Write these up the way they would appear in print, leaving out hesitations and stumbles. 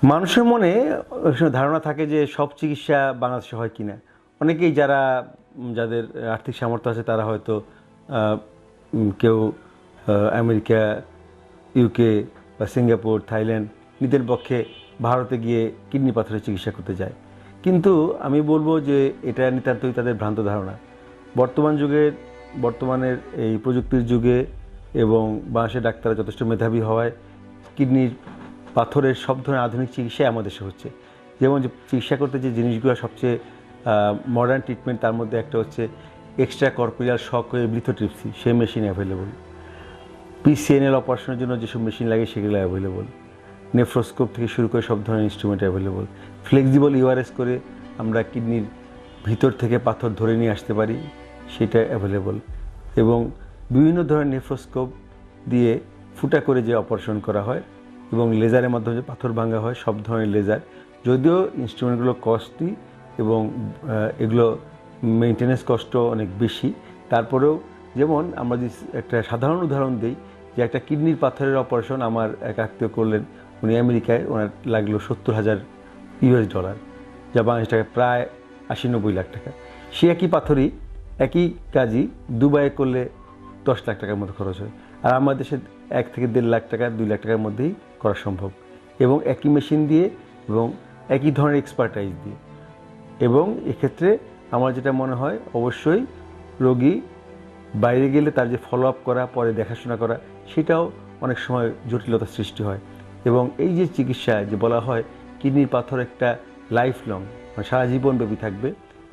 মানুষের মনে ধারণা থাকে যে সব চিকিৎসা বাংলাদেশে হয় কিনা। অনেকেই যাদের আর্থিক সামর্থ্য আছে তারা হয়তো কেউ আমেরিকা, ইউকে বা সিঙ্গাপুর, থাইল্যান্ড নিজের পক্ষে ভারতে গিয়ে কিডনি পাথরের চিকিৎসা করতে যায়। কিন্তু আমি বলবো যে এটা নিতান্তই তাদের ভ্রান্ত ধারণা। বর্তমানের এই প্রযুক্তির যুগে এবং বাংলাদেশের ডাক্তাররা যথেষ্ট মেধাবী হওয়ায় কিডনির পাথরের সব ধরনের আধুনিক চিকিৎসাই আমাদের দেশে হচ্ছে। যেমন যে চিকিৎসা করতে যে জিনিসগুলো সবচেয়ে মডার্ন ট্রিটমেন্ট, তার মধ্যে একটা হচ্ছে extra corporeal shock wave lithotripsy, সেই মেশিন অ্যাভেলেবল। পিসিএনএল অপারেশনের জন্য যেসব মেশিন লাগে সেগুলো অ্যাভেলেবল। নেফ্রোস্কোপ থেকে শুরু করে সব ধরনের ইনস্ট্রুমেন্ট অ্যাভেলেবল। ফ্লেক্সিবল ইউআরএস করে আমরা কিডনির ভিতর থেকে পাথর ধরে নিয়ে আসতে পারি, সেটা অ্যাভেলেবল। এবং বিভিন্ন ধরনের নেফ্রোস্কোপ দিয়ে ফুটা করে যে অপারেশন করা হয় এবং লেজারের মাধ্যমে যে পাথর ভাঙা হয়, সব ধরনের লেজার। যদিও ইনস্ট্রুমেন্টগুলো কস্টলি এবং এগুলো মেনটেন্যান্স কষ্ট অনেক বেশি, তারপরেও যেমন আমরা যদি একটা সাধারণ উদাহরণ দিই, যে একটা কিডনির পাথরের অপারেশন আমার এক আত্মীয় করলেন, উনি আমেরিকায়, ওনার লাগলো $70,000, যা বাংলাদেশ টাকায় প্রায় 80-90 লাখ টাকা। সে একই পাথরই, একই কাজই দুবাইয়ে করলে 10 লাখ টাকার মতো খরচ হয়। আর আমাদের দেশে 1 থেকে 1.5 লাখ টাকা, 2 লাখ টাকার মধ্যেই করা সম্ভব, এবং একই মেশিন দিয়ে এবং একই ধরনের এক্সপার্টাইজ দিয়ে। এবং এক্ষেত্রে আমার যেটা মনে হয়, অবশ্যই রোগী বাইরে গেলে তার যে ফলো আপ করা, পরে দেখাশোনা করা, সেটাও অনেক সময় জটিলতার সৃষ্টি হয়। এবং এই যে চিকিৎসা যে বলা হয় কিডনির পাথর একটা লাইফ লং, মানে সারা জীবনব্যাপী থাকবে,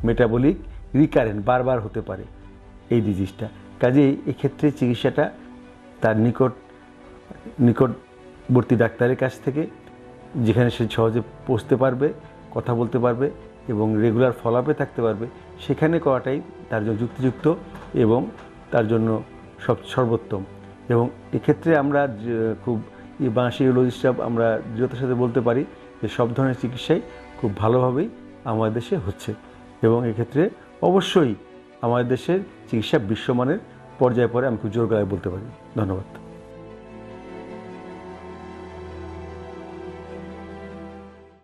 মেটাবলিক রিকারেন্ট, বারবার হতে পারে এই ডিজিজটা। কাজেই এক্ষেত্রে চিকিৎসাটা তার নিকটবর্তী ডাক্তারের কাছ থেকে, যেখানে সে সহজে পৌঁছতে পারবে, কথা বলতে পারবে এবং রেগুলার ফলো আপে থাকতে পারবে, সেখানে করাটাই তার জন্য যুক্তিযুক্ত এবং তার জন্য সর্বোত্তম। এবং এক্ষেত্রে আমরা খুব বাংলাদেশি ইউরোলজিস্টরা আমরা দৃঢ়তার সাথে বলতে পারি যে সব ধরনের চিকিৎসাই খুব ভালোভাবেই আমাদের দেশে হচ্ছে, এবং এক্ষেত্রে অবশ্যই আমাদের দেশের চিকিৎসা বিশ্বমানের পর্যায়ে পরে আমি খুব জোর গলায় বলতে পারি। ধন্যবাদ।